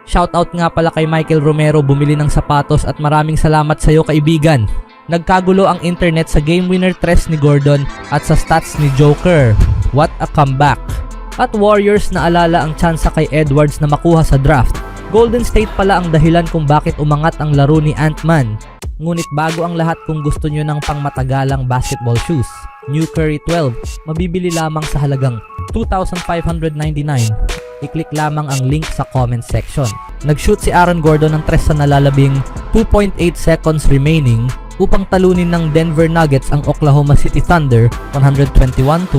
Shoutout nga pala kay Michael Romero, bumili ng sapatos, at maraming salamat sa iyo kaibigan. Nagkagulo ang internet sa game winner 3 ni Gordon at sa stats ni Joker. What a comeback! At Warriors, naalala ang tsansa kay Edwards na makuha sa draft. Golden State pala ang dahilan kung bakit umangat ang laro ni Ant-Man. Ngunit bago ang lahat, kung gusto nyo ng pangmatagalang basketball shoes, New Curry 12, mabibili lamang sa halagang $2,599. I-click lamang ang link sa comment section. Nag-shoot si Aaron Gordon ng 3 sa nalalabing 2.8 seconds remaining upang talunin ng Denver Nuggets ang Oklahoma City Thunder 121-119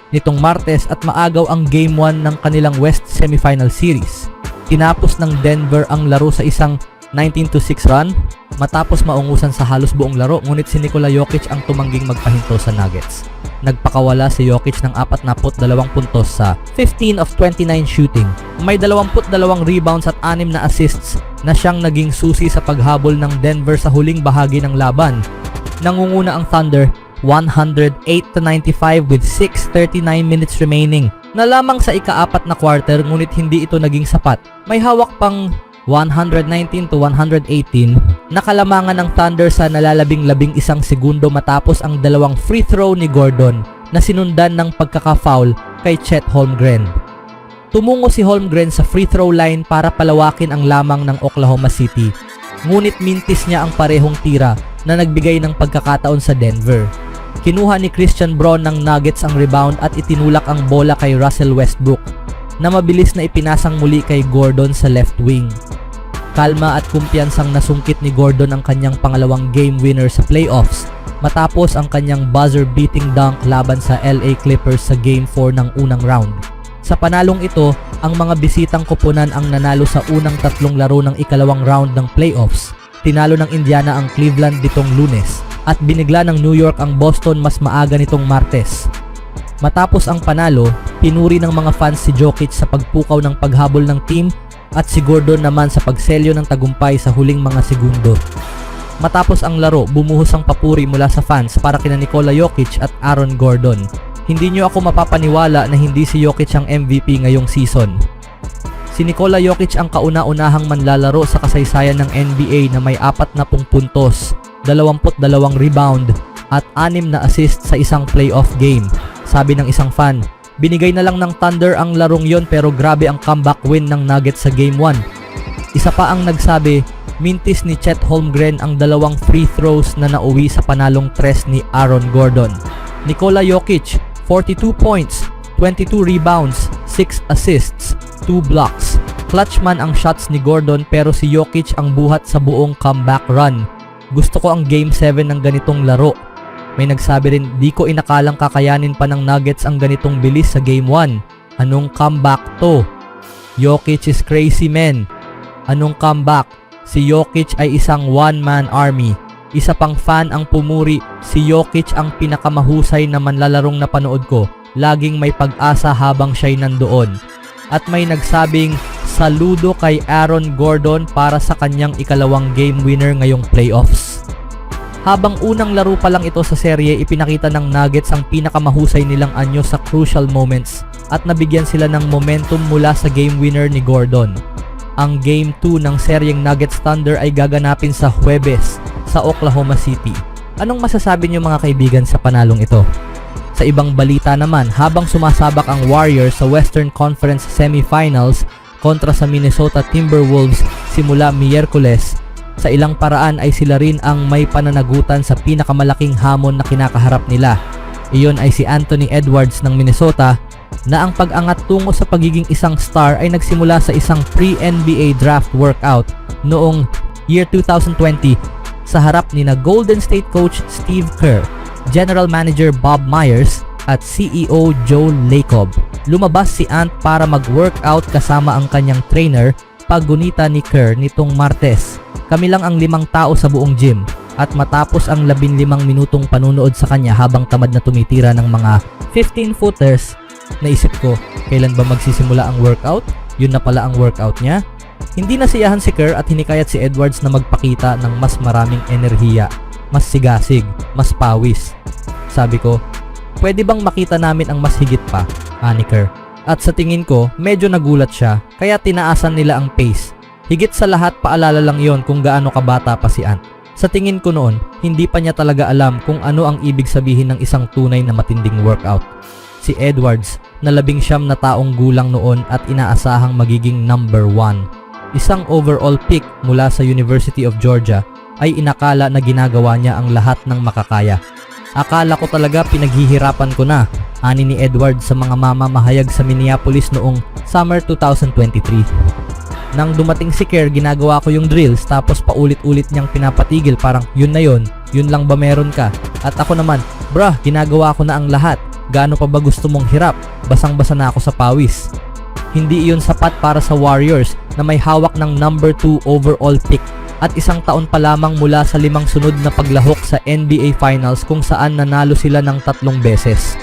nitong Martes, at maagaw ang Game 1 ng kanilang West Semifinal Series. Tinapos ng Denver ang laro sa isang 19-6 run matapos maungusan sa halos buong laro, ngunit si Nikola Jokic ang tumangging magpahinto sa Nuggets. Nagpakawala si Jokic ng 42 puntos sa 15 of 29 shooting. May 22 rebounds at 6 na assists na siyang naging susi sa paghabol ng Denver sa huling bahagi ng laban. Nangunguna ang Thunder 108-95 with 6:39 minutes remaining na lamang sa ika-4 na quarter, ngunit hindi ito naging sapat. May hawak pang 119-118 na kalamangan ng Thunder sa nalalabing-labing isang segundo matapos ang 2 free throw ni Gordon na sinundan ng pagkaka-foul kay Chet Holmgren. Tumungo si Holmgren sa free throw line para palawakin ang lamang ng Oklahoma City, ngunit mintis niya ang parehong tira na nagbigay ng pagkakataon sa Denver. Kinuha ni Christian Braun ng Nuggets ang rebound at itinulak ang bola kay Russell Westbrook na mabilis na ipinasang muli kay Gordon sa left wing. Kalma at kumpiyansang nasungkit ni Gordon ang kanyang pangalawang game winner sa playoffs matapos ang kanyang buzzer-beating dunk laban sa LA Clippers sa Game 4 ng unang round. Sa panalong ito, ang mga bisitang koponan ang nanalo sa unang 3 laro ng ikalawang round ng playoffs. Tinalo ng Indiana ang Cleveland nitong Lunes at binigla ng New York ang Boston mas maaga nitong Martes. Matapos ang panalo, pinuri ng mga fans si Jokic sa pagpukaw ng paghabol ng team at si Gordon naman sa pagselyo ng tagumpay sa huling mga segundo. Matapos ang laro, bumuhos ang papuri mula sa fans para kina Nikola Jokic at Aaron Gordon. Hindi nyo ako mapapaniwala na hindi si Jokic ang MVP ngayong season. Si Nikola Jokic ang kauna-unahang manlalaro sa kasaysayan ng NBA na may 40 puntos, 22 rebound at 6 na assist sa isang playoff game. Sabi ng isang fan, binigay na lang ng Thunder ang larong yon pero grabe ang comeback win ng Nuggets sa Game 1. Isa pa ang nagsabi, mintis ni Chet Holmgren ang 2 free throws na nauwi sa panalong 3 ni Aaron Gordon. Nikola Jokic, 42 points, 22 rebounds, 6 assists, 2 blocks. Clutch man ang shots ni Gordon pero si Jokic ang buhat sa buong comeback run. Gusto ko ang Game 7 ng ganitong laro. May nagsabi rin, di ko inakalang kakayanin pa ng Nuggets ang ganitong bilis sa Game 1. Anong comeback to? Jokic is crazy man. Anong comeback? Si Jokic ay isang one-man army. Isa pang fan ang pumuri, si Jokic ang pinakamahusay na manlalarong napanood ko. Laging may pag-asa habang siya'y nandoon. At may nagsabing, saludo kay Aaron Gordon para sa kanyang ikalawang game winner ngayong playoffs. Habang unang laro pa lang ito sa serye, ipinakita ng Nuggets ang pinakamahusay nilang anyo sa crucial moments at nabigyan sila ng momentum mula sa game winner ni Gordon. Ang Game 2 ng seryeng Nuggets Thunder ay gaganapin sa Huwebes sa Oklahoma City. Anong masasabi niyo mga kaibigan sa panalong ito? Sa ibang balita naman, habang sumasabak ang Warriors sa Western Conference Semifinals kontra sa Minnesota Timberwolves simula Miyerkules, sa ilang paraan ay sila rin ang may pananagutan sa pinakamalaking hamon na kinakaharap nila. Iyon ay si Anthony Edwards ng Minnesota na ang pag-angat tungo sa pagiging isang star ay nagsimula sa isang pre-NBA draft workout noong year 2020 sa harap ni na Golden State coach Steve Kerr, General Manager Bob Myers at CEO Joe Lacob. Lumabas si Ant para mag-workout kasama ang kanyang trainer paggunita ni Kerr nitong Martes. Kami lang ang 5 tao sa buong gym at matapos ang 15 minutong panunood sa kanya habang tamad na tumitira ng mga 15-footers, naisip ko, kailan ba magsisimula ang workout? Yun na pala ang workout niya. Hindi nasiyahan si Kerr at hinikayat si Edwards na magpakita ng mas maraming enerhiya, mas sigasig, mas pawis. Sabi ko, pwede bang makita namin ang mas higit pa, ni Kerr? At sa tingin ko, medyo nagulat siya, kaya tinaasan nila ang pace. Higit sa lahat, paalala lang yon kung gaano kabata pa si Ant. Sa tingin ko noon, hindi pa niya talaga alam kung ano ang ibig sabihin ng isang tunay na matinding workout. Si Edwards, na 19 na taong gulang noon at inaasahang magiging number 1. Isang overall pick mula sa University of Georgia, ay inakala na ginagawa niya ang lahat ng makakaya. Akala ko talaga pinaghihirapan ko na, ani ni Edwards sa mga mamamahayag sa Minneapolis noong summer 2023. Nang dumating si Kerr, ginagawa ko yung drills tapos paulit-ulit niyang pinapatigil, parang yun na yun lang ba meron ka? At ako naman, bruh, ginagawa ko na ang lahat. Gaano pa ba gusto mong hirap? Basang-basa na ako sa pawis. Hindi iyon sapat para sa Warriors na may hawak ng number 2 overall pick at isang taon pa lamang mula sa 5 sunod na paglahok sa NBA Finals kung saan nanalo sila ng 3 beses.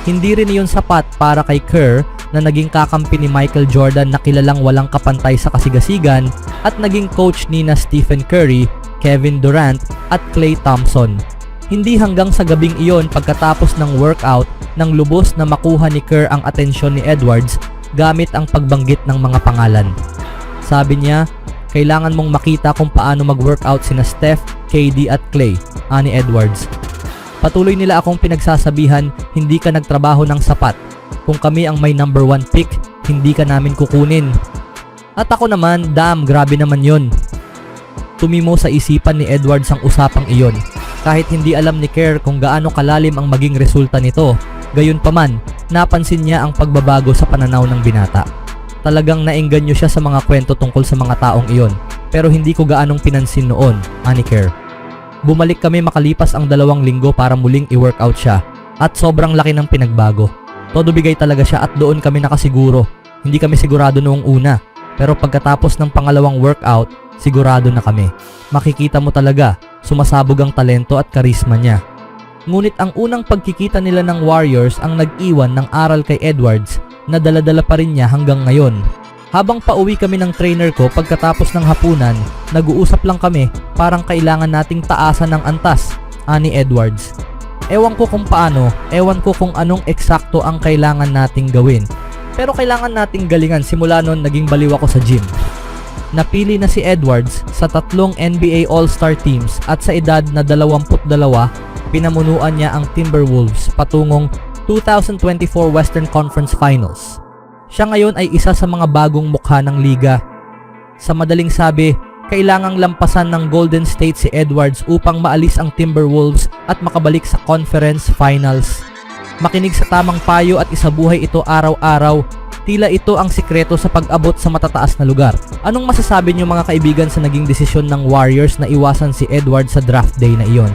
Hindi rin iyon sapat para kay Kerr na naging kakampi ni Michael Jordan na kilalang walang kapantay sa kasigasigan at naging coach ni na Stephen Curry, Kevin Durant at Klay Thompson. Hindi hanggang sa gabing iyon pagkatapos ng workout nang lubos na makuha ni Kerr ang atensyon ni Edwards gamit ang pagbanggit ng mga pangalan. Sabi niya, kailangan mong makita kung paano mag-workout sina Steph, KD at Klay, ani Edwards. Patuloy nila akong pinagsasabihan, hindi ka nagtrabaho ng sapat. Kung kami ang may number 1 pick, hindi ka namin kukunin. At ako naman, damn, grabe naman yon. Tumimo sa isipan ni Edwards ang usapang iyon. Kahit hindi alam ni Kerr kung gaano kalalim ang maging resulta nito, gayunpaman, napansin niya ang pagbabago sa pananaw ng binata. Talagang naengganyo siya sa mga kwento tungkol sa mga taong iyon, pero hindi ko gaanong pinansin noon, ani Kerr. Bumalik kami makalipas ang 2 linggo para muling i-workout siya, at sobrang laki ng pinagbago. Todo bigay talaga siya at doon kami nakasiguro. Hindi kami sigurado noong una, pero pagkatapos ng pangalawang workout, sigurado na kami. Makikita mo talaga, sumasabog ang talento at karisma niya. Ngunit ang unang pagkikita nila ng Warriors ang nag-iwan ng aral kay Edwards na dala-dala pa rin niya hanggang ngayon. Habang pauwi kami ng trainer ko pagkatapos ng hapunan, nag-uusap lang kami, parang kailangan nating taasan ng antas, ani Edwards. Ewan ko kung paano, ewan ko kung anong eksakto ang kailangan nating gawin. Pero kailangan nating galingan, simula noon naging baliw ako sa gym. Napili na si Edwards sa 3 NBA All-Star teams at sa edad na 22, pinamunuan niya ang Timberwolves patungong 2024 Western Conference Finals. Siya ngayon ay isa sa mga bagong mukha ng liga. Sa madaling sabi, kailangang lampasan ng Golden State si Edwards upang maalis ang Timberwolves at makabalik sa Conference Finals. Makinig sa tamang payo at isabuhay ito araw-araw. Tila ito ang sikreto sa pag-abot sa matataas na lugar. Anong masasabi niyo mga kaibigan sa naging desisyon ng Warriors na iwasan si Edwards sa draft day na iyon?